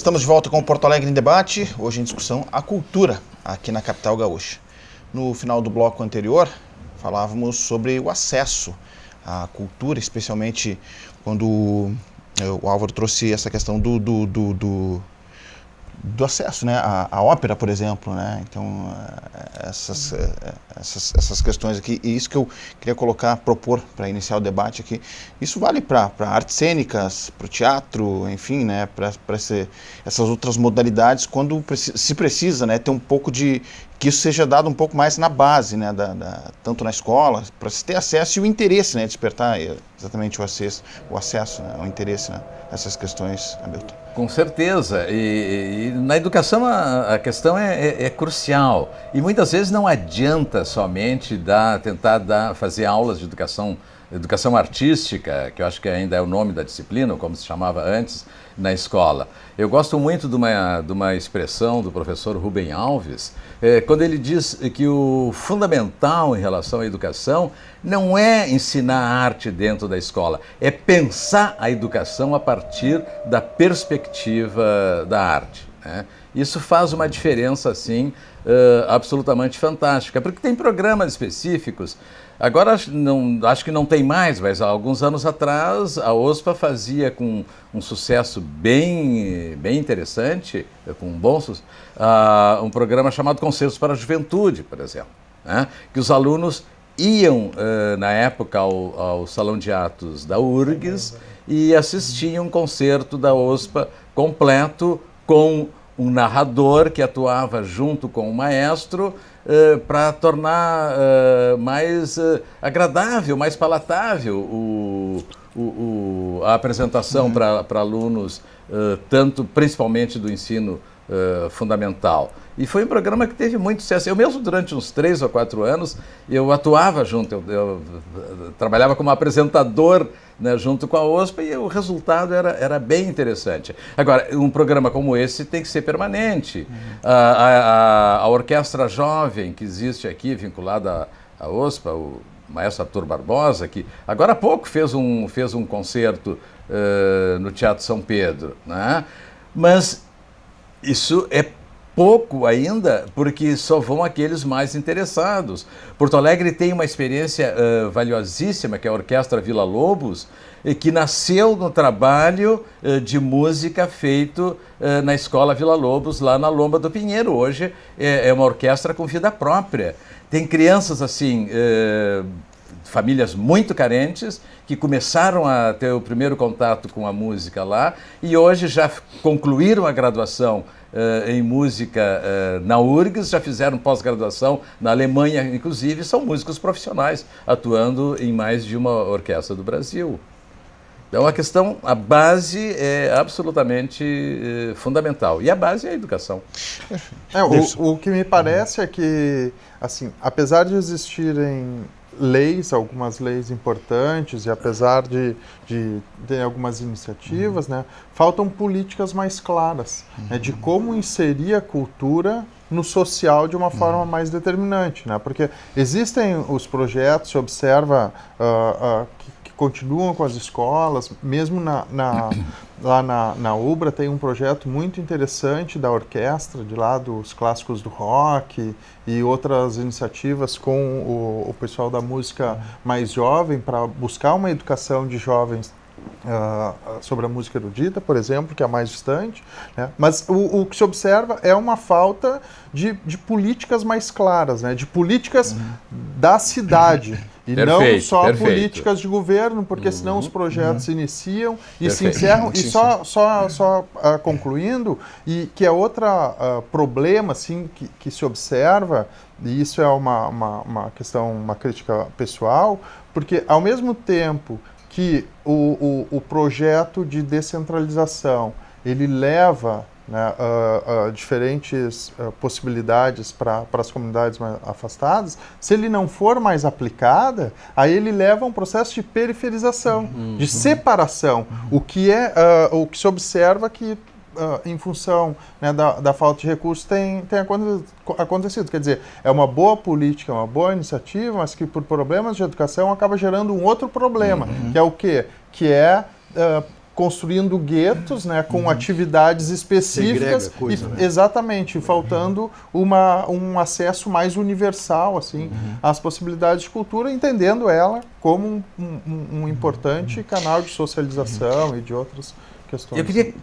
Estamos de volta com o Porto Alegre em Debate, hoje em discussão a cultura aqui na capital gaúcha. No final do bloco anterior, falávamos sobre o acesso à cultura, especialmente quando o Álvaro trouxe essa questão do acesso, né, à ópera, por exemplo, né? Então, essas questões aqui, e isso que eu queria propor para iniciar o debate aqui, isso vale para artes cênicas, para o teatro, enfim, né, para essas outras modalidades, quando se precisa, né, ter um pouco de, que isso seja dado um pouco mais na base, né, tanto na escola, para se ter acesso e o interesse, né, despertar exatamente o acesso, né, o interesse, né, nessas questões, Hamilton. Com certeza, e na educação a questão é crucial, e muitas vezes não adianta somente fazer aulas de educação artística, que eu acho que ainda é o nome da disciplina, como se chamava antes, na escola. Eu gosto muito de uma expressão do professor Rubem Alves, quando ele diz que o fundamental em relação à educação não é ensinar arte dentro da escola, é pensar a educação a partir da perspectiva da arte, né? Isso faz uma diferença, assim, absolutamente fantástica, porque tem programas específicos. Agora acho que não tem mais, mas há alguns anos atrás a OSPA fazia com um sucesso bem interessante, um programa chamado Concertos para a Juventude, por exemplo, né? Que os alunos iam, na época, ao Salão de Atos da URGS e assistiam um concerto da OSPA completo com um narrador que atuava junto com o maestro para tornar mais agradável, mais palatável a apresentação para alunos, principalmente do ensino fundamental. E foi um programa que teve muito sucesso. Eu mesmo, durante uns 3 ou 4 anos, eu atuava junto, eu trabalhava como apresentador, né, junto com a OSPA, e o resultado era bem interessante. Agora, um programa como esse tem que ser permanente. A Orquestra Jovem, que existe aqui, vinculada à OSPA, o maestro Arthur Barbosa, que agora há pouco fez um concerto no Teatro São Pedro, né? Mas isso é pouco ainda, porque só vão aqueles mais interessados. Porto Alegre tem uma experiência valiosíssima, que é a Orquestra Vila Lobos, que nasceu no trabalho de música feito na Escola Vila Lobos, lá na Lomba do Pinheiro. Hoje é uma orquestra com vida própria. Tem crianças assim, famílias muito carentes, que começaram a ter o primeiro contato com a música lá e hoje já concluíram a graduação em música na URGS, já fizeram pós-graduação na Alemanha, inclusive, são músicos profissionais, atuando em mais de uma orquestra do Brasil. Então a base é absolutamente fundamental, e a base é a educação. O que me parece é que, assim, apesar de existirem algumas leis importantes, e apesar de ter algumas iniciativas, né, faltam políticas mais claras, né, de como inserir a cultura no social de uma forma mais determinante, né, porque existem os projetos, se observa que continuam com as escolas, mesmo lá na UBRA tem um projeto muito interessante da orquestra, de lá dos clássicos do rock e outras iniciativas com o pessoal da música mais jovem para buscar uma educação de jovens sobre a música erudita, por exemplo, que é a mais distante, né? Mas o que se observa é uma falta de políticas mais claras, né? De políticas da cidade. E não só políticas de governo, porque senão os projetos se iniciam e se encerram. E só concluindo, e que é outro problema assim, que se observa, e isso é uma questão, uma crítica pessoal, porque ao mesmo tempo que o projeto de descentralização ele leva, né, diferentes possibilidades para as comunidades mais afastadas, se ele não for mais aplicada, aí ele leva a um processo de periferização, de separação, o que se observa que em função, né, da falta de recursos tem acontecido. Quer dizer, é uma boa política, uma boa iniciativa, mas que por problemas de educação acaba gerando um outro problema, que é o quê? Que é construindo guetos, né, com atividades específicas, coisa, né? exatamente, faltando um acesso mais universal assim, às possibilidades de cultura, entendendo ela como um importante canal de socialização e de outras questões. Eu queria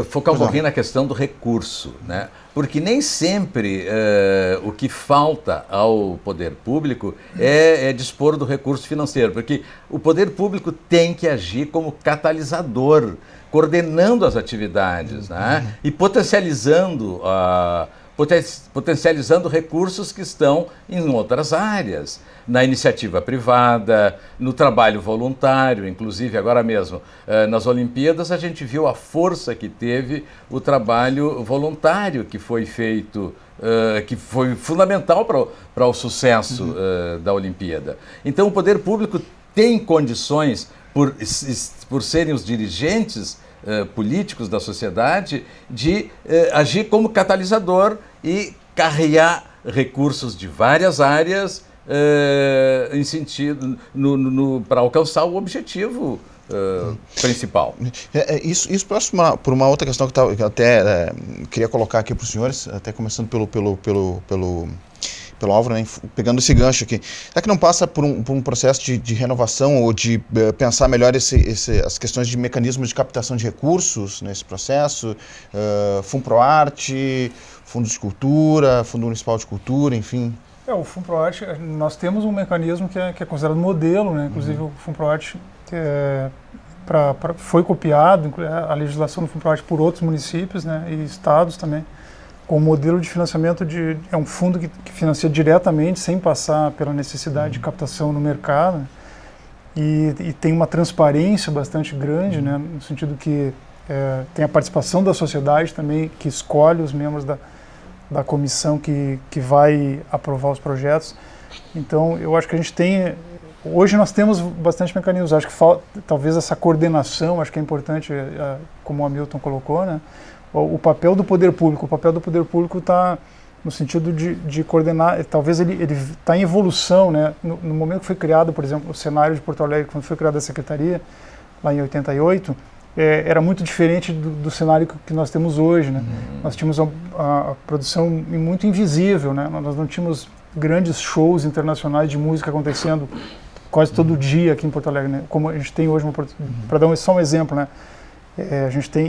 focar um pouquinho na questão do recurso, né? Porque nem sempre o que falta ao poder público é dispor do recurso financeiro, porque o poder público tem que agir como catalisador, coordenando as atividades, né? E potencializando recursos que estão em outras áreas, na iniciativa privada, no trabalho voluntário, inclusive agora mesmo nas Olimpíadas a gente viu a força que teve o trabalho voluntário que foi feito, que foi fundamental para o sucesso da Olimpíada. Então o poder público tem condições, por serem os dirigentes políticos da sociedade, de agir como catalisador e carregar recursos de várias áreas em sentido para alcançar o objetivo principal. Isso passa por uma outra questão que eu até queria colocar aqui para os senhores, até começando pelo Álvaro, né, pegando esse gancho aqui. Será que não passa por um processo de renovação ou de pensar melhor as questões de mecanismos de captação de recursos nesse processo? FUNPROARTE, Fundo de Cultura, Fundo Municipal de Cultura, enfim. O FUNPROARTE, nós temos um mecanismo que é considerado modelo, né? Inclusive o FUNPROARTE foi copiado, a legislação do FUNPROARTE por outros municípios, né, e estados também, com o modelo de financiamento é um fundo que financia diretamente, sem passar pela necessidade de captação no mercado, e tem uma transparência bastante grande, né, no sentido que tem a participação da sociedade também, que escolhe os membros da comissão que vai aprovar os projetos. Então, eu acho que a gente tem... Hoje nós temos bastante mecanismos, acho que talvez essa coordenação, acho que é importante, como o Hamilton colocou, né? O papel do poder público está no sentido de coordenar, talvez ele está em evolução, né? No momento que foi criado, por exemplo, o cenário de Porto Alegre, quando foi criada a Secretaria, lá em 88, era muito diferente do cenário que nós temos hoje, né? Nós tínhamos a produção muito invisível, né? Nós não tínhamos grandes shows internacionais de música acontecendo quase todo dia aqui em Porto Alegre, né? Como a gente tem hoje, para dar só um exemplo, né?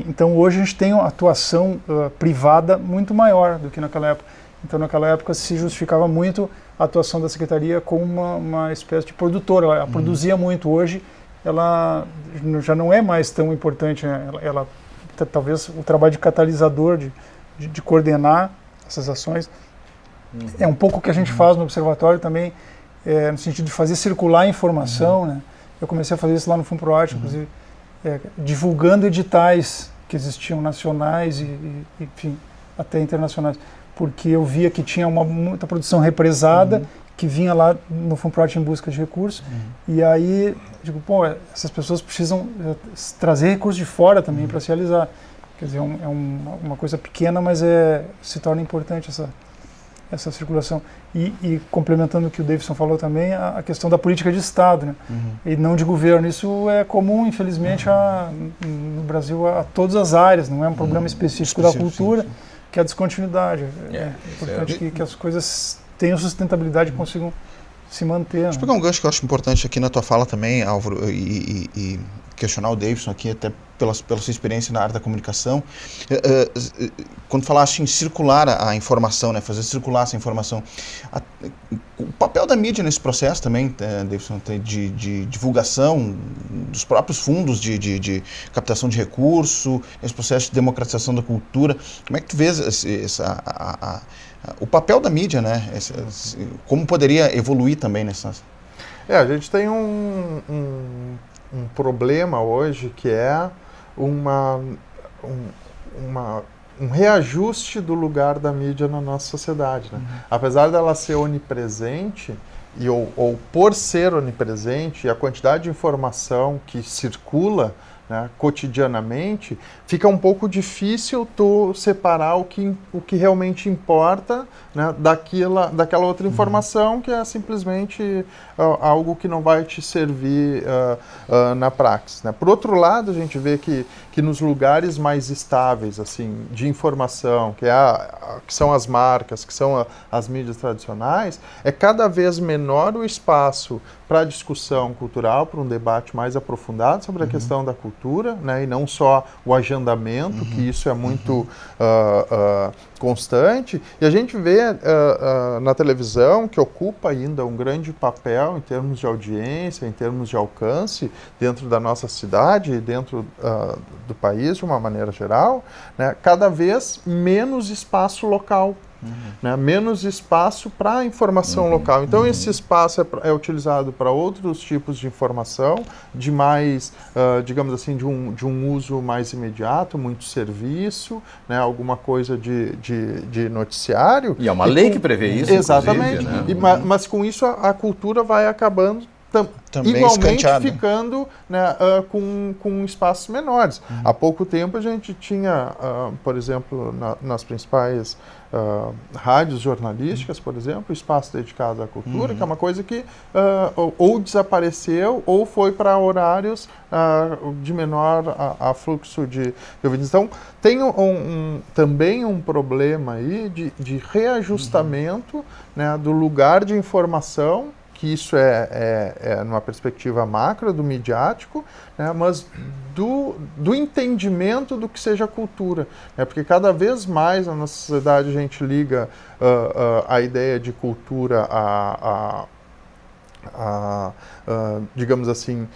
Então hoje a gente tem uma atuação privada muito maior do que naquela época. Então naquela época se justificava muito a atuação da Secretaria como uma espécie de produtora, ela produzia muito. Hoje ela já não é mais tão importante, né? Ela talvez o trabalho de catalisador, de coordenar essas ações, é um pouco o que a gente faz no Observatório também, no sentido de fazer circular a informação, né? Eu comecei a fazer isso lá no FUNPROARTE, inclusive, divulgando editais que existiam nacionais e enfim, até internacionais, porque eu via que tinha muita produção represada, que vinha lá no FUNPROARTE em busca de recursos, e aí, digo, essas pessoas precisam trazer recursos de fora também para se realizar. Quer dizer, é uma coisa pequena, mas se torna importante essa circulação. E complementando o que o Davidson falou também, a questão da política de Estado, né? E não de governo. Isso é comum, infelizmente, no Brasil, a todas as áreas, não é um problema específico da cultura, que é a descontinuidade. É importante que as coisas tenham sustentabilidade e consigam se manter. Deixa eu pegar um gancho que eu acho importante aqui na tua fala também, Álvaro, e questionar o Davidson aqui, até pela sua experiência na área da comunicação. Quando falaste em circular a informação, né, fazer circular essa informação, o papel da mídia nesse processo também, Davidson, de divulgação dos próprios fundos de captação de recurso, esse processo de democratização da cultura, como é que tu vês o papel da mídia, né? Como poderia evoluir também nessas... A gente tem um problema hoje que é um reajuste do lugar da mídia na nossa sociedade, né? Apesar dela ser onipresente, ou por ser onipresente, a quantidade de informação que circula né, cotidianamente, fica um pouco difícil tu separar o que realmente importa, né, daquela outra informação que é simplesmente algo que não vai te servir na praxis, né? Por outro lado, a gente vê que nos lugares mais estáveis assim, de informação, que são as marcas, que são as mídias tradicionais, é cada vez menor o espaço para discussão cultural, para um debate mais aprofundado sobre a questão da cultura, né, e não só o agendamento, que isso é muito constante. E a gente vê na televisão, que ocupa ainda um grande papel em termos de audiência, em termos de alcance dentro da nossa cidade e dentro do país de uma maneira geral, né, cada vez menos espaço local. Né, menos espaço para informação local. Então esse espaço é utilizado para outros tipos de informação, de mais, digamos assim, de um uso mais imediato, muito serviço, né, alguma coisa de noticiário. E é uma lei que prevê isso, exatamente. Né? Mas com isso a cultura vai acabando também igualmente escanteado. ficando, né, com espaços menores. Há pouco tempo a gente tinha, por exemplo, nas principais rádios jornalísticas, por exemplo, espaço dedicado à cultura, que é uma coisa que ou desapareceu ou foi para horários de menor afluxo de ouvintes. Então, tem também um problema aí de reajustamento, né, do lugar de informação, que isso é numa perspectiva macro, do midiático, né, mas do entendimento do que seja cultura. Né, porque cada vez mais na nossa sociedade a gente liga a ideia de cultura digamos assim,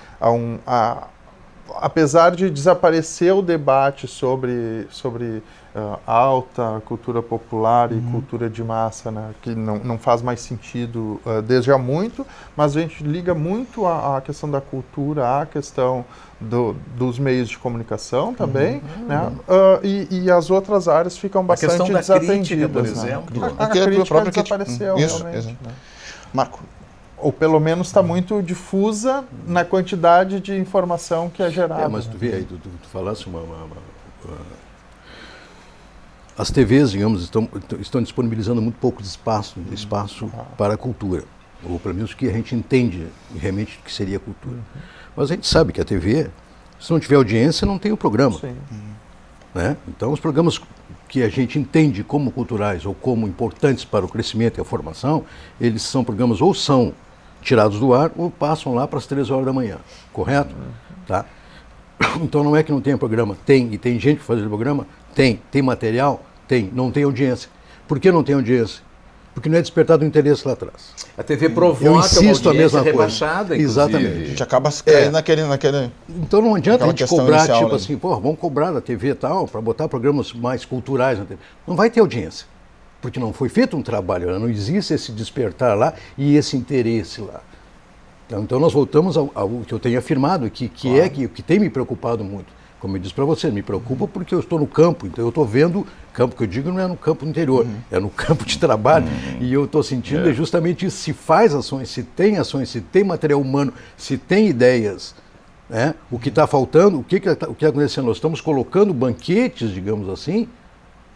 apesar de desaparecer o debate sobre alta cultura popular e cultura de massa, né, que não faz mais sentido desde há muito, mas a gente liga muito a questão da cultura à questão dos meios de comunicação também, né, e as outras áreas ficam bastante desatendidas. A questão da crítica, por exemplo. Né? A crítica desapareceu, isso, realmente. Né? Marco. Ou pelo menos está muito difusa na quantidade de informação que é gerada. Mas tu vê aí, tu falasse as TVs, digamos, estão disponibilizando muito pouco espaço para a cultura, ou pelo menos o que a gente entende realmente que seria cultura. Mas a gente sabe que a TV, se não tiver audiência, não tem o programa. Sim. Né? Então, os programas que a gente entende como culturais ou como importantes para o crescimento e a formação, eles são programas ou são tirados do ar ou passam lá para as 3 horas da manhã, correto? Tá? Então não é que não tenha programa, tem, e tem gente para fazer o programa, tem material, tem, não tem audiência. Por que não tem audiência? Porque não é despertado o interesse lá atrás. A TV provoca Eu insisto uma a mesma audiência coisa. rebaixada, Exatamente. A gente acaba caindo naquele... Então não adianta a gente cobrar, inicial, tipo né? assim, vamos cobrar da TV e tal, para botar programas mais culturais na TV. Não vai ter audiência, porque não foi feito um trabalho, não existe esse despertar lá e esse interesse lá. Então nós voltamos ao que eu tenho afirmado, que tem me preocupado muito. Como eu disse para você, me preocupa porque eu estou no campo, então eu estou vendo, campo que eu digo não é no campo interior, é no campo de trabalho, e eu estou sentindo justamente isso, se faz ações, se tem material humano, se tem ideias, né? O que está faltando, o que está acontecendo? Nós estamos colocando banquetes, digamos assim,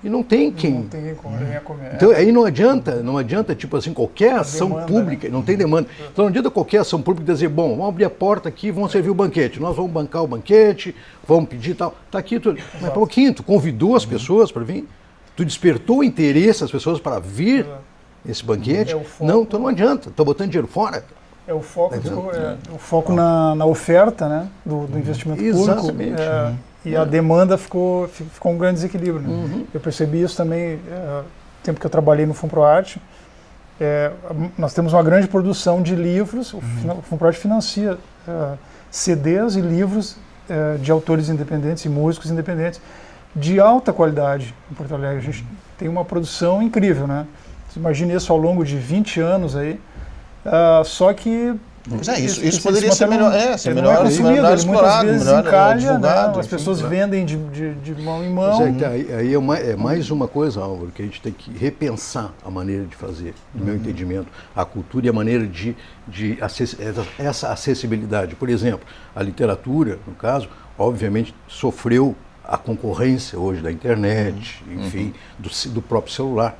e não tem quem... Não tem quem comer. Então aí não adianta tipo assim, qualquer ação pública, não tem demanda. Então não adianta qualquer ação pública dizer, bom, vamos abrir a porta aqui, vamos servir o banquete, nós vamos bancar o banquete, vamos pedir tal. Está aqui tudo. Mas pouquinho, tu convidou as pessoas para vir, tu despertou o interesse das pessoas para vir nesse banquete. Não, então não adianta, está botando dinheiro fora. É o foco na oferta, né, do investimento público. Exatamente. E a demanda ficou um grande desequilíbrio. Né? Eu percebi isso também no tempo que eu trabalhei no FUNPROARTE. Nós temos uma grande produção de livros, o FUNPROARTE financia CDs e livros de autores independentes e músicos independentes de alta qualidade em Porto Alegre. A gente tem uma produção incrível, né? Você imagina isso ao longo de 20 anos aí, só que Pois é, isso poderia ser melhor, ser ele melhor, não é consumido, melhor ele explorado, muitas vezes melhor encalha, divulgado. né? As pessoas vendem de mão em mão. Pois aí é mais uma coisa, Álvaro, que a gente tem que repensar a maneira de fazer, no meu entendimento, a cultura e a maneira de essa acessibilidade. Por exemplo, a literatura, no caso, obviamente sofreu a concorrência hoje da internet, enfim, do próprio celular.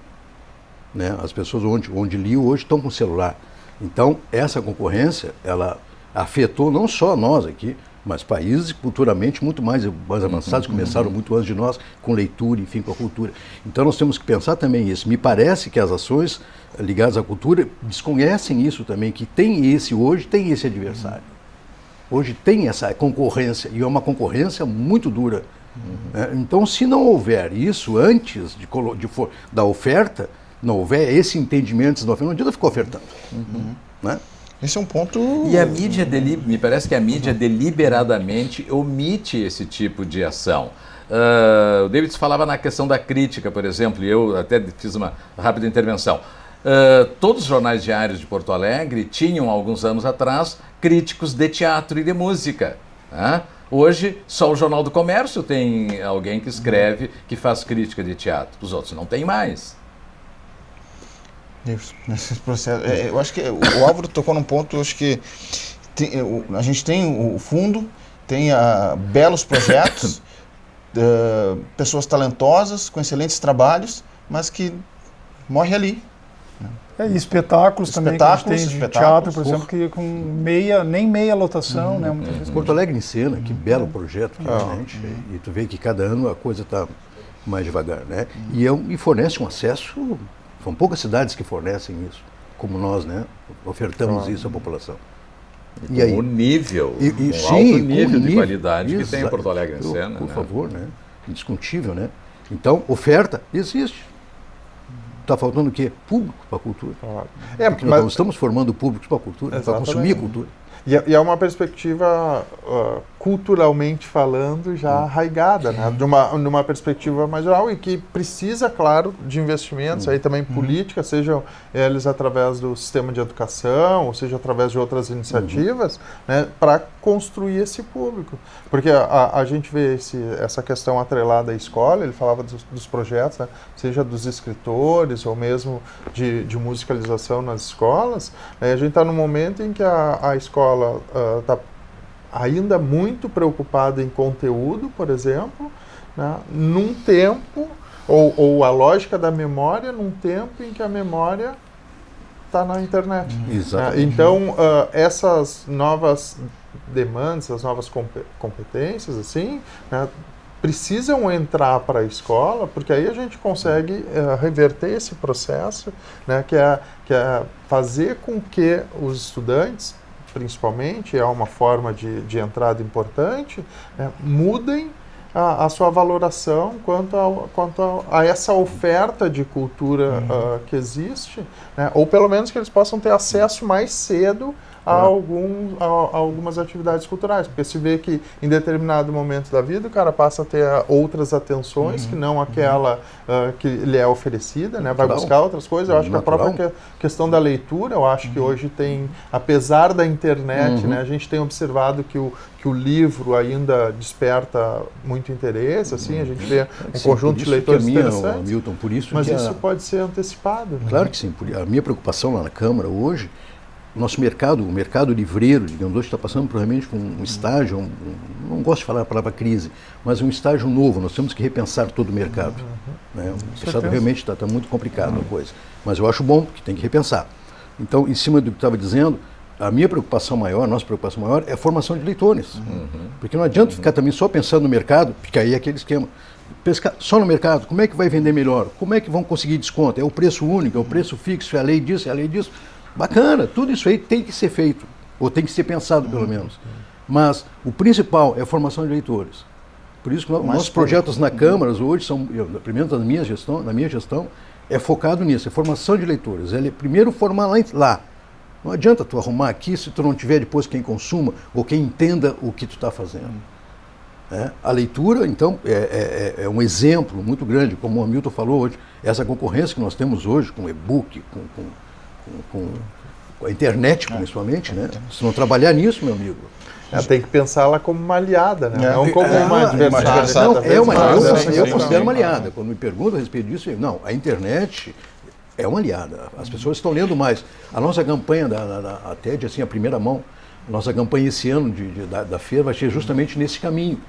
Né? As pessoas onde liam hoje estão com celular. Então, essa concorrência, ela afetou não só nós aqui, mas países culturalmente muito mais avançados, começaram muito antes de nós, com leitura, enfim, com a cultura. Então, nós temos que pensar também isso. Me parece que as ações ligadas à cultura desconhecem isso também, que tem esse adversário. Hoje tem essa concorrência, e é uma concorrência muito dura. Né? Então, se não houver isso antes da oferta, não houver esse entendimento, não adianta ficar ofertando. Né? Esse é um ponto... E a mídia, me parece que a mídia deliberadamente omite esse tipo de ação. O David falava na questão da crítica, por exemplo, e eu até fiz uma rápida intervenção. Todos os jornais diários de Porto Alegre tinham, alguns anos atrás, críticos de teatro e de música. Né? Hoje, só o Jornal do Comércio tem alguém que escreve, que faz crítica de teatro. Os outros não tem mais. Nesse processo. Eu acho que o Álvaro tocou num ponto, eu acho que a gente tem o fundo, tem belos projetos, pessoas talentosas, com excelentes trabalhos, mas que morre ali. E espetáculos também, que a gente tem de teatro, por exemplo, que com nem meia lotação, né? Muitas vezes. Porto Alegre em Cena, que belo projeto, realmente. E tu vê que cada ano a coisa está mais devagar, né? E fornece um acesso. São poucas cidades que fornecem isso, como nós, né? Ofertamos isso à população. E aí? O nível, alto nível de qualidade que tem em Porto Alegre em Cena. Por favor, né? Indiscutível, né? Então, oferta existe. Está faltando o quê? Público para a cultura. Porque nós não estamos formando públicos para a cultura, para consumir a cultura. E é uma perspectiva, culturalmente falando, já arraigada, né? Numa perspectiva mais geral e que precisa, claro, de investimentos, aí também política, sejam eles através do sistema de educação, ou seja, através de outras iniciativas, né, para construir esse público. Porque a gente vê essa questão atrelada à escola, ele falava dos projetos, né, seja dos escritores ou mesmo de musicalização nas escolas, a gente está num momento em que a escola está ainda muito preocupada em conteúdo, por exemplo, né, num tempo, ou a lógica da memória, num tempo em que a memória está na internet. Exatamente. Então, essas novas demandas, as novas competências, assim, né, precisam entrar para a escola, porque aí a gente consegue reverter esse processo, né, que é fazer com que os estudantes, principalmente, é uma forma de entrada importante, né, mudem a sua valoração quanto a essa oferta de cultura que existe, né, ou pelo menos que eles possam ter acesso mais cedo a algumas atividades culturais, porque se vê que em determinado momento da vida o cara passa a ter outras atenções que não aquela que lhe é oferecida, né? Vai buscar outras coisas. Eu acho que a própria questão da leitura, eu acho que hoje tem, apesar da internet, né, a gente tem observado que o livro ainda desperta muito interesse, assim, a gente vê um conjunto de leitores interessantes, Milton, por isso mas que isso pode ser antecipado. Claro que sim. A minha preocupação lá na Câmara hoje, nosso mercado, o mercado livreiro, digamos, hoje está passando provavelmente por um estágio, não gosto de falar a palavra crise, mas um estágio novo. Nós temos que repensar todo o mercado. Né? O mercado realmente está muito complicado a coisa. Mas eu acho bom que tem que repensar. Então, em cima do que estava dizendo, a minha preocupação maior, a nossa preocupação maior é a formação de leitores. Porque não adianta ficar também só pensando no mercado, porque aí é aquele esquema. Pescar só no mercado, como é que vai vender melhor? Como é que vão conseguir desconto? É o preço único, é o preço fixo, é a lei disso, é a lei disso. Bacana, tudo isso aí tem que ser feito, ou tem que ser pensado pelo menos. Mas o principal é a formação de leitores. Por isso que nossos projetos na Câmara hoje são, primeiro na minha gestão, é focado nisso, é formação de leitores. É primeiro formar lá. Não adianta tu arrumar aqui se tu não tiver depois quem consuma ou quem entenda o que tu está fazendo. A leitura, então, é um exemplo muito grande, como o Hamilton falou hoje, essa concorrência que nós temos hoje com e-book, com com a internet principalmente, né? Se não trabalhar nisso, meu amigo... Tem que pensá-la como uma aliada, né? Não como uma adversária. adversária. Não, eu considero uma aliada. Quando me perguntam a respeito disso, não, a internet é uma aliada. As pessoas estão lendo mais. A nossa campanha da TED, assim, a primeira mão, a nossa campanha esse ano da feira vai ser justamente nesse caminho.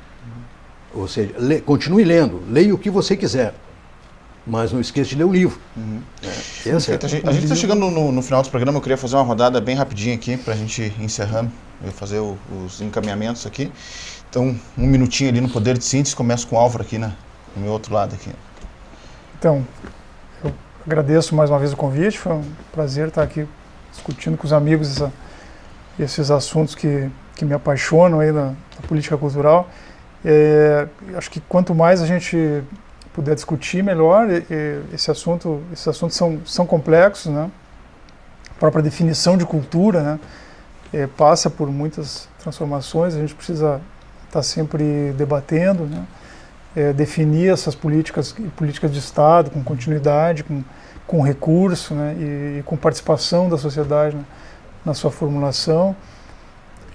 Ou seja, continue lendo, leia o que você quiser, mas não esqueça de ler o livro. A gente está chegando no final do programa, eu queria fazer uma rodada bem rapidinha aqui para a gente ir encerrando, fazer os encaminhamentos aqui. Então, um minutinho ali no poder de síntese, começo com o Álvaro aqui no meu outro lado aqui. Então, eu agradeço mais uma vez o convite, foi um prazer estar aqui discutindo com os amigos esses assuntos que me apaixonam aí na política cultural. Acho que quanto mais a gente puder discutir, melhor. Esses assuntos são complexos, né? A própria definição de cultura, né? Passa por muitas transformações, a gente precisa estar sempre debatendo, né? Definir essas políticas de Estado com continuidade, com recurso, né? E com participação da sociedade, né? Na sua formulação.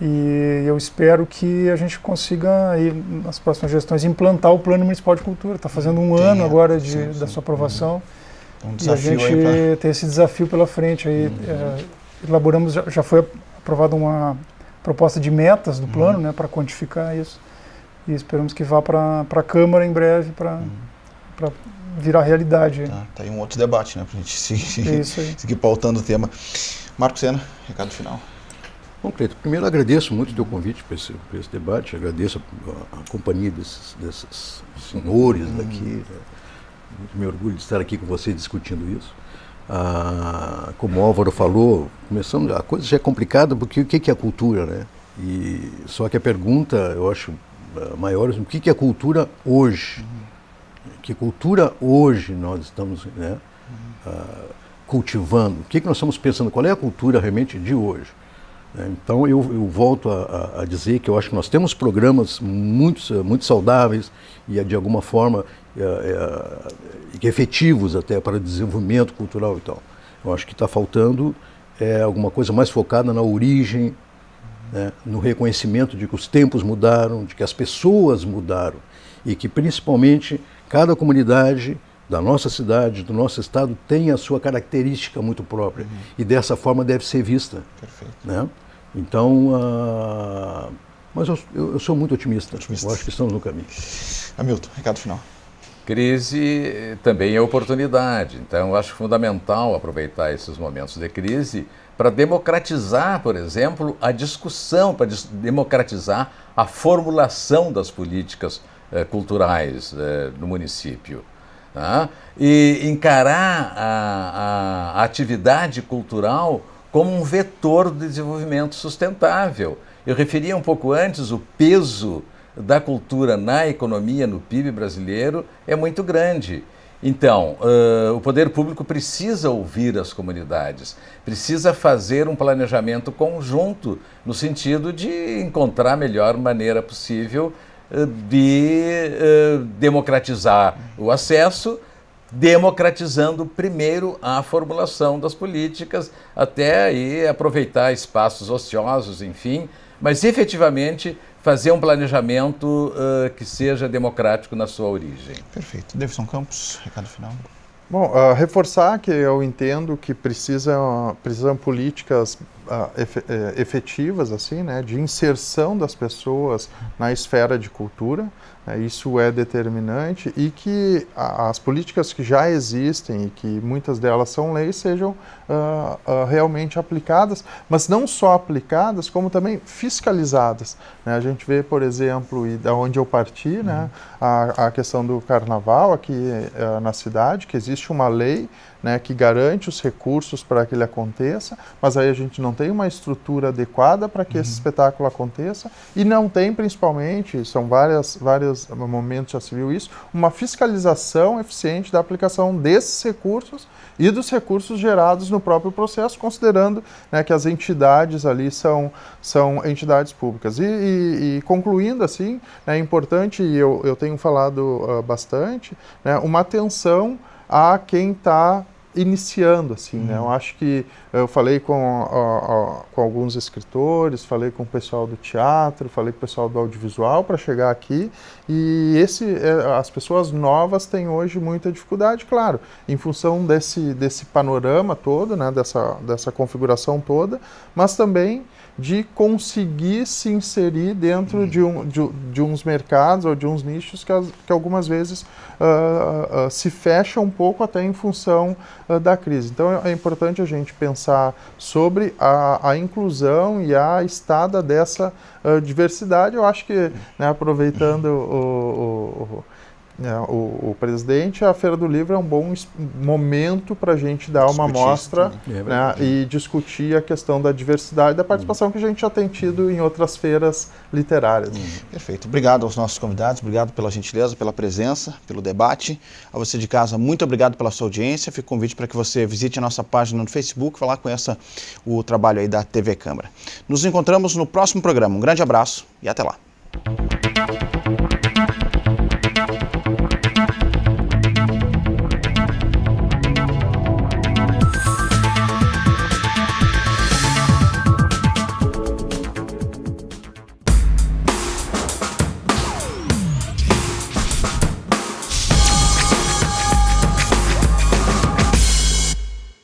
E eu espero que a gente consiga, aí, nas próximas gestões, implantar o Plano Municipal de Cultura. Está fazendo um ano agora da sua aprovação. E a gente tem esse desafio pela frente. Aí, elaboramos, já foi aprovada uma proposta de metas do plano, né, para quantificar isso. E esperamos que vá para a Câmara em breve para virar realidade. Tá aí um outro debate, né, para a gente seguir pautando o tema. Marco Sena, recado final. Bom, Cleiton, primeiro agradeço muito o teu convite para esse debate, agradeço a companhia desses senhores daqui, né? Muito me orgulho de estar aqui com você discutindo isso. Como o Álvaro falou, a coisa já é complicada, porque o que é a cultura, né? Só que a pergunta, eu acho, maior é o que é a cultura hoje? Que cultura hoje nós estamos, né, cultivando? O que nós estamos pensando? Qual é a cultura realmente de hoje? Então eu volto a dizer que eu acho que nós temos programas muito saudáveis e de alguma forma efetivos até para desenvolvimento cultural e tal. Eu acho que está faltando alguma coisa mais focada na origem, né, no reconhecimento de que os tempos mudaram, de que as pessoas mudaram e que principalmente cada comunidade da nossa cidade, do nosso estado, tem a sua característica muito própria e dessa forma deve ser vista. Perfeito. Né? Então, mas eu sou muito otimista. Eu acho que estamos no caminho. Hamilton, recado final. Crise também é oportunidade, então eu acho fundamental aproveitar esses momentos de crise para democratizar, por exemplo, a discussão, para democratizar a formulação das políticas culturais no município. Tá? E encarar a atividade cultural como um vetor de desenvolvimento sustentável. Eu referia um pouco antes, o peso da cultura na economia, no PIB brasileiro, é muito grande. Então, o poder público precisa ouvir as comunidades, precisa fazer um planejamento conjunto, no sentido de encontrar a melhor maneira possível de democratizar o acesso, democratizando primeiro a formulação das políticas, até aí aproveitar espaços ociosos, enfim, mas efetivamente fazer um planejamento que seja democrático na sua origem. Perfeito. Davidson Campos, recado final. Bom, reforçar que eu entendo que precisam políticas efetivas, assim, né, de inserção das pessoas na esfera de cultura. Isso é determinante e que as políticas que já existem e que muitas delas são leis sejam realmente aplicadas, mas não só aplicadas, como também fiscalizadas. A gente vê, por exemplo, e da onde eu parti, né, a questão do carnaval aqui na cidade, que existe uma lei, né, que garante os recursos para que ele aconteça, mas aí a gente não tem uma estrutura adequada para que esse espetáculo aconteça e não tem, principalmente, são vários momentos já se viu isso, uma fiscalização eficiente da aplicação desses recursos e dos recursos gerados no próprio processo, considerando, né, que as entidades ali são entidades públicas. E concluindo assim, é importante, e eu tenho falado bastante, né, uma atenção a quem está iniciando, assim, né? Eu acho que eu falei com alguns escritores, falei com o pessoal do teatro, falei com o pessoal do audiovisual para chegar aqui, e as pessoas novas têm hoje muita dificuldade, claro, em função desse panorama todo, né? Dessa configuração toda, mas também de conseguir se inserir dentro de uns mercados ou de uns nichos que algumas vezes se fecham um pouco até em função da crise. Então é importante a gente pensar sobre a inclusão e a estada dessa diversidade. Eu acho que, né, aproveitando o presidente, a Feira do Livro é um bom momento para a gente dar uma amostra, né, e discutir a questão da diversidade e da participação que a gente já tem tido em outras feiras literárias. Perfeito. Obrigado aos nossos convidados, obrigado pela gentileza, pela presença, pelo debate. A você de casa, muito obrigado pela sua audiência. Fica o convite para que você visite a nossa página no Facebook, falar, conheça o trabalho aí da TV Câmara. Nos encontramos no próximo programa. Um grande abraço e até lá.